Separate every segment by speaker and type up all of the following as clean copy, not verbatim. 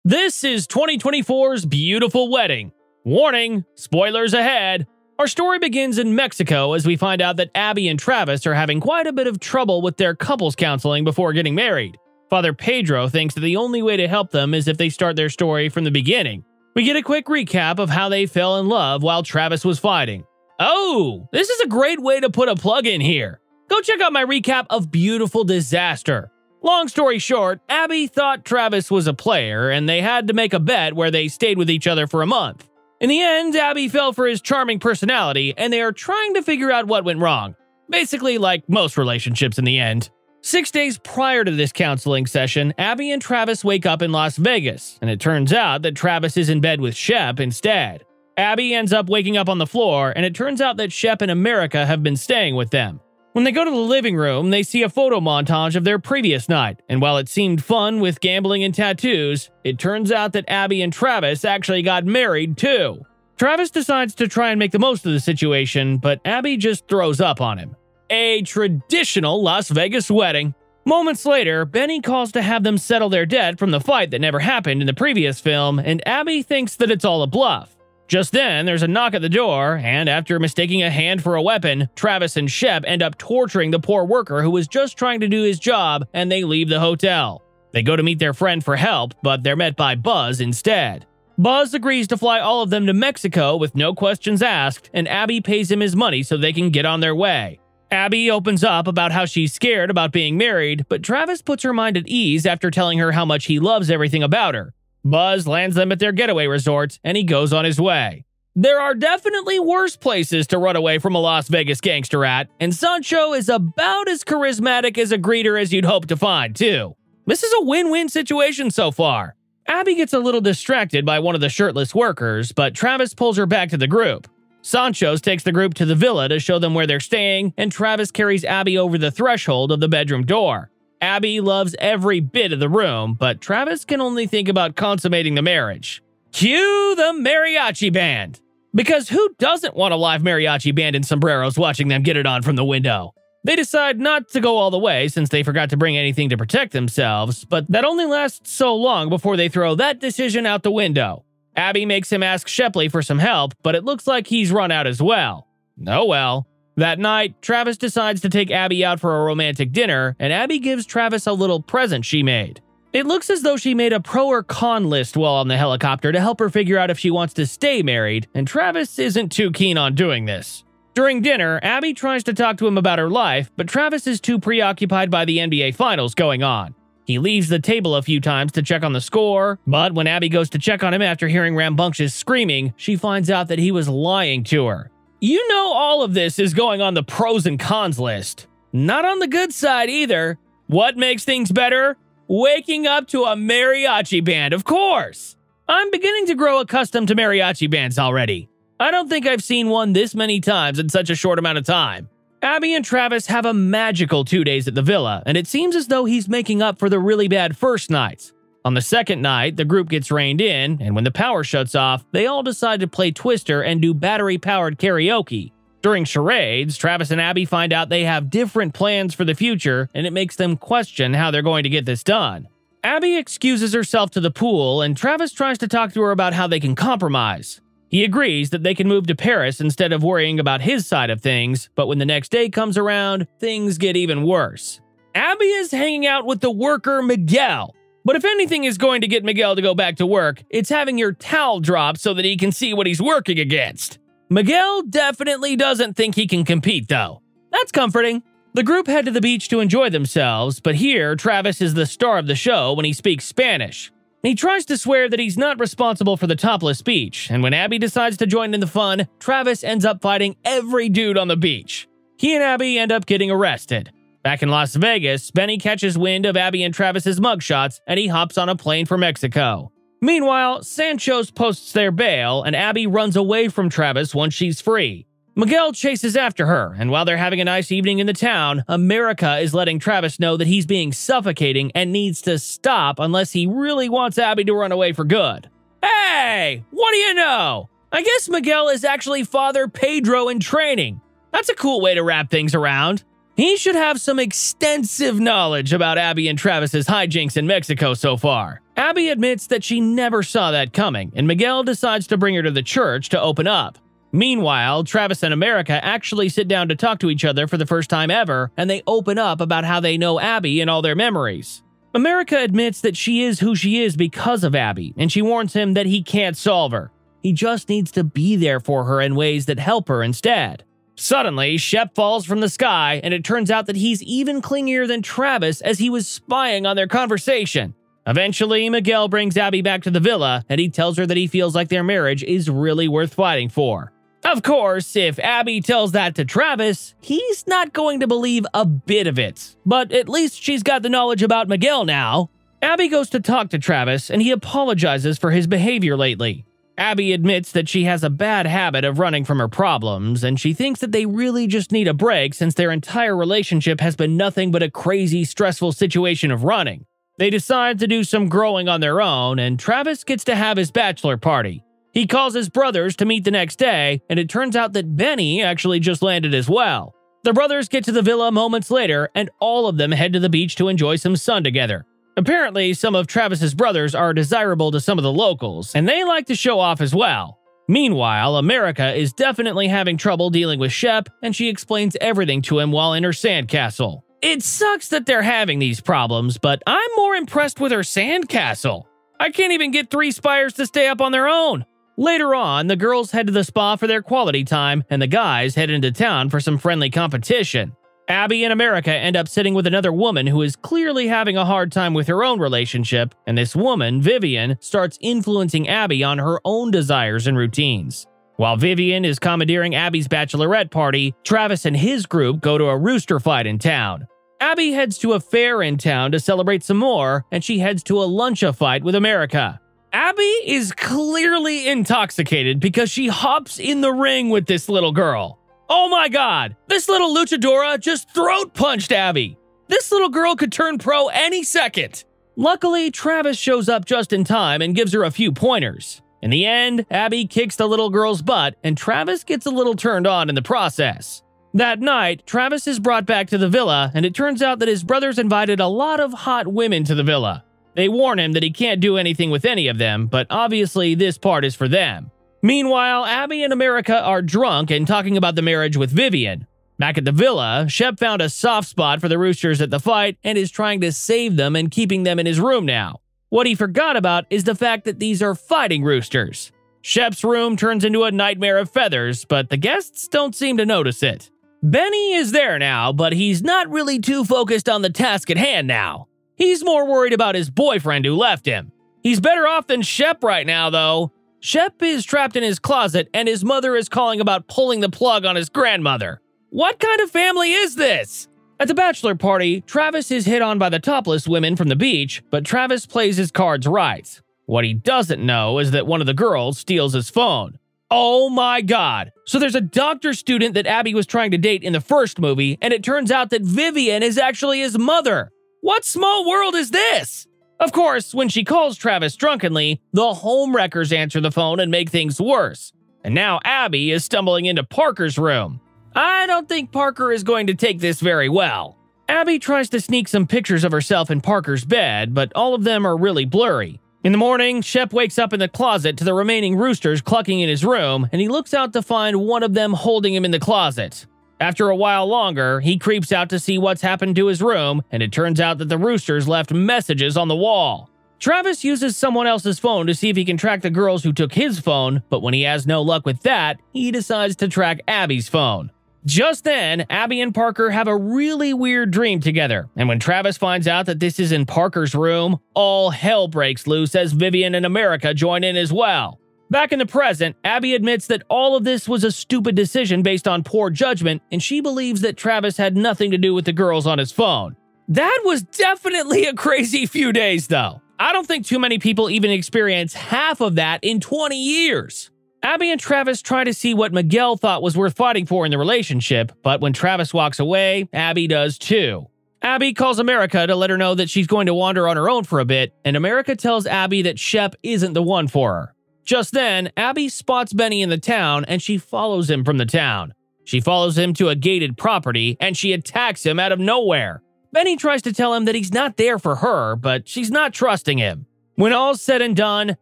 Speaker 1: This is 2024's beautiful wedding. Warning, spoilers ahead. Our story begins in Mexico as we find out that Abby and Travis are having quite a bit of trouble with their couples counseling before getting married. Father Pedro thinks that the only way to help them is if they start their story from the beginning. We get a quick recap of how they fell in love while Travis was fighting. Oh, this is a great way to put a plug in here. Go check out my recap of Beautiful Disaster. Long story short, Abby thought Travis was a player and they had to make a bet where they stayed with each other for a month. In the end, Abby fell for his charming personality and they are trying to figure out what went wrong. Basically like most relationships in the end. 6 days prior to this counseling session, Abby and Travis wake up in Las Vegas, and it turns out that Travis is in bed with Shep instead. Abby ends up waking up on the floor, and it turns out that Shep and America have been staying with them. When they go to the living room, they see a photo montage of their previous night, and while it seemed fun with gambling and tattoos, it turns out that Abby and Travis actually got married too. Travis decides to try and make the most of the situation, but Abby just throws up on him. A traditional Las Vegas wedding. Moments later, Benny calls to have them settle their debt from the fight that never happened in the previous film, and Abby thinks that it's all a bluff. Just then, there's a knock at the door, and after mistaking a hand for a weapon, Travis and Shep end up torturing the poor worker who was just trying to do his job, and they leave the hotel. They go to meet their friend for help, but they're met by Buzz instead. Buzz agrees to fly all of them to Mexico with no questions asked, and Abby pays him his money so they can get on their way. Abby opens up about how she's scared about being married, but Travis puts her mind at ease after telling her how much he loves everything about her. Buzz lands them at their getaway resort, and he goes on his way. There are definitely worse places to run away from a Las Vegas gangster at, and Sancho is about as charismatic as a greeter as you'd hope to find, too. This is a win-win situation so far. Abby gets a little distracted by one of the shirtless workers, but Travis pulls her back to the group. Sancho's takes the group to the villa to show them where they're staying, and Travis carries Abby over the threshold of the bedroom door. Abby loves every bit of the room, but Travis can only think about consummating the marriage. Cue the mariachi band! Because who doesn't want a live mariachi band in sombreros watching them get it on from the window? They decide not to go all the way since they forgot to bring anything to protect themselves, but that only lasts so long before they throw that decision out the window. Abby makes him ask Shepley for some help, but it looks like he's run out as well. Oh well. That night, Travis decides to take Abby out for a romantic dinner, and Abby gives Travis a little present she made. It looks as though she made a pro or con list while on the helicopter to help her figure out if she wants to stay married, and Travis isn't too keen on doing this. During dinner, Abby tries to talk to him about her life, but Travis is too preoccupied by the NBA Finals going on. He leaves the table a few times to check on the score, but when Abby goes to check on him after hearing rambunctious screaming, she finds out that he was lying to her. You know all of this is going on the pros and cons list. Not on the good side either. What makes things better? Waking up to a mariachi band, of course. I'm beginning to grow accustomed to mariachi bands already. I don't think I've seen one this many times in such a short amount of time. Abby and Travis have a magical 2 days at the villa, and it seems as though he's making up for the really bad first nights. On the second night, the group gets reined in, and when the power shuts off, they all decide to play Twister and do battery-powered karaoke. During charades, Travis and Abby find out they have different plans for the future, and it makes them question how they're going to get this done. Abby excuses herself to the pool, and Travis tries to talk to her about how they can compromise. He agrees that they can move to Paris instead of worrying about his side of things, but when the next day comes around, things get even worse. Abby is hanging out with the worker Miguel. But if anything is going to get Miguel to go back to work, it's having your towel drop so that he can see what he's working against. Miguel definitely doesn't think he can compete, though. That's comforting. The group head to the beach to enjoy themselves, but here Travis is the star of the show when he speaks Spanish. He tries to swear that he's not responsible for the topless beach, and when Abby decides to join in the fun, Travis ends up fighting every dude on the beach. He and Abby end up getting arrested. Back in Las Vegas, Benny catches wind of Abby and Travis's mugshots, and he hops on a plane for Mexico. Meanwhile, Sancho's posts their bail, and Abby runs away from Travis once she's free. Miguel chases after her, and while they're having a nice evening in the town, America is letting Travis know that he's being suffocating and needs to stop unless he really wants Abby to run away for good. Hey, what do you know? I guess Miguel is actually Father Pedro in training. That's a cool way to wrap things around. He should have some extensive knowledge about Abby and Travis's hijinks in Mexico so far. Abby admits that she never saw that coming, and Miguel decides to bring her to the church to open up. Meanwhile, Travis and America actually sit down to talk to each other for the first time ever, and they open up about how they know Abby and all their memories. America admits that she is who she is because of Abby, and she warns him that he can't solve her. He just needs to be there for her in ways that help her instead. Suddenly, Shep falls from the sky, and it turns out that he's even clingier than Travis as he was spying on their conversation. Eventually, Miguel brings Abby back to the villa, and he tells her that he feels like their marriage is really worth fighting for. Of course, if Abby tells that to Travis, he's not going to believe a bit of it. But at least she's got the knowledge about Miguel now. Abby goes to talk to Travis, and he apologizes for his behavior lately. Abby admits that she has a bad habit of running from her problems, and she thinks that they really just need a break since their entire relationship has been nothing but a crazy, stressful situation of running. They decide to do some growing on their own, and Travis gets to have his bachelor party. He calls his brothers to meet the next day, and it turns out that Benny actually just landed as well. The brothers get to the villa moments later, and all of them head to the beach to enjoy some sun together. Apparently, some of Travis's brothers are desirable to some of the locals, and they like to show off as well. Meanwhile, America is definitely having trouble dealing with Shep, and she explains everything to him while in her sandcastle. It sucks that they're having these problems, but I'm more impressed with her sandcastle. I can't even get 3 spires to stay up on their own. Later on, the girls head to the spa for their quality time, and the guys head into town for some friendly competition. Abby and America end up sitting with another woman who is clearly having a hard time with her own relationship, and this woman, Vivian, starts influencing Abby on her own desires and routines. While Vivian is commandeering Abby's bachelorette party, Travis and his group go to a rooster fight in town. Abby heads to a fair in town to celebrate some more, and she heads to a luncha fight with America. Abby is clearly intoxicated because she hops in the ring with this little girl. Oh my god, this little luchadora just throat punched Abby. This little girl could turn pro any second. Luckily, Travis shows up just in time and gives her a few pointers. In the end, Abby kicks the little girl's butt, and Travis gets a little turned on in the process. That night, Travis is brought back to the villa, and it turns out that his brothers invited a lot of hot women to the villa. They warn him that he can't do anything with any of them, but obviously this part is for them. Meanwhile, Abby and America are drunk and talking about the marriage with Vivian. Back at the villa, Shep found a soft spot for the roosters at the fight and is trying to save them and keeping them in his room now. What he forgot about is the fact that these are fighting roosters. Shep's room turns into a nightmare of feathers, but the guests don't seem to notice it. Benny is there now, but he's not really too focused on the task at hand now. He's more worried about his boyfriend who left him. He's better off than Shep right now, though. Shep is trapped in his closet, and his mother is calling about pulling the plug on his grandmother. What kind of family is this? At the bachelor party, Travis is hit on by the topless women from the beach, but Travis plays his cards right. What he doesn't know is that one of the girls steals his phone. Oh my god! So there's a doctor student that Abby was trying to date in the first movie, and it turns out that Vivian is actually his mother. What small world is this? Of course, when she calls Travis drunkenly, the homewreckers answer the phone and make things worse. And now Abby is stumbling into Parker's room. I don't think Parker is going to take this very well. Abby tries to sneak some pictures of herself in Parker's bed, but all of them are really blurry. In the morning, Shep wakes up in the closet to the remaining roosters clucking in his room, and he looks out to find one of them holding him in the closet. After a while longer, he creeps out to see what's happened to his room, and it turns out that the roosters left messages on the wall. Travis uses someone else's phone to see if he can track the girls who took his phone, but when he has no luck with that, he decides to track Abby's phone. Just then, Abby and Parker have a really weird dream together, and when Travis finds out that this is in Parker's room, all hell breaks loose as Vivian and America join in as well. Back in the present, Abby admits that all of this was a stupid decision based on poor judgment, and she believes that Travis had nothing to do with the girls on his phone. That was definitely a crazy few days, though. I don't think too many people even experience half of that in 20 years. Abby and Travis try to see what Miguel thought was worth fighting for in the relationship, but when Travis walks away, Abby does too. Abby calls America to let her know that she's going to wander on her own for a bit, and America tells Abby that Shep isn't the one for her. Just then, Abby spots Benny in the town, and she follows him from the town. She follows him to a gated property and she attacks him out of nowhere. Benny tries to tell him that he's not there for her, but she's not trusting him. When all's said and done,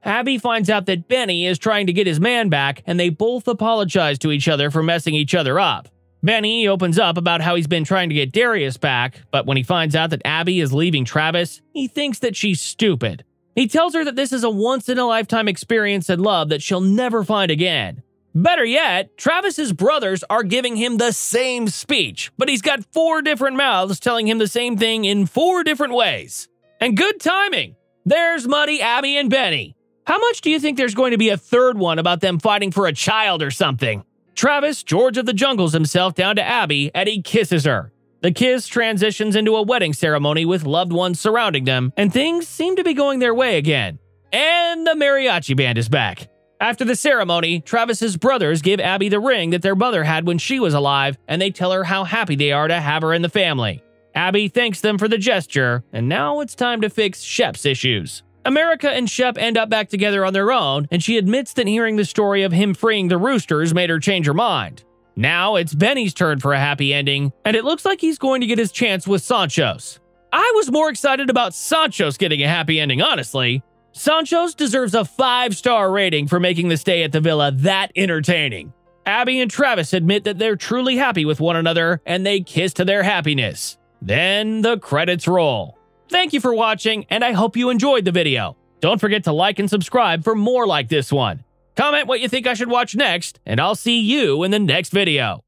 Speaker 1: Abby finds out that Benny is trying to get his man back, and they both apologize to each other for messing each other up. Benny opens up about how he's been trying to get Darius back, but when he finds out that Abby is leaving Travis, he thinks that she's stupid. He tells her that this is a once-in-a-lifetime experience and love that she'll never find again. Better yet, Travis's brothers are giving him the same speech, but he's got 4 different mouths telling him the same thing in 4 different ways. And good timing! There's Muddy, Abby, and Benny. How much do you think there's going to be a third one about them fighting for a child or something? Travis, George of the Jungles himself, down to Abby, and he kisses her. The kiss transitions into a wedding ceremony with loved ones surrounding them, and things seem to be going their way again. And the mariachi band is back. After the ceremony, Travis's brothers give Abby the ring that their mother had when she was alive, and they tell her how happy they are to have her in the family. Abby thanks them for the gesture, and now it's time to fix Shep's issues. America and Shep end up back together on their own, and she admits that hearing the story of him freeing the roosters made her change her mind. Now it's Benny's turn for a happy ending, and it looks like he's going to get his chance with Sanchos. I was more excited about Sanchos getting a happy ending, honestly. Sanchos deserves a 5-star rating for making the stay at the villa that entertaining. Abby and Travis admit that they're truly happy with one another, and they kiss to their happiness. Then the credits roll. Thank you for watching, and I hope you enjoyed the video. Don't forget to like and subscribe for more like this one. Comment what you think I should watch next, and I'll see you in the next video.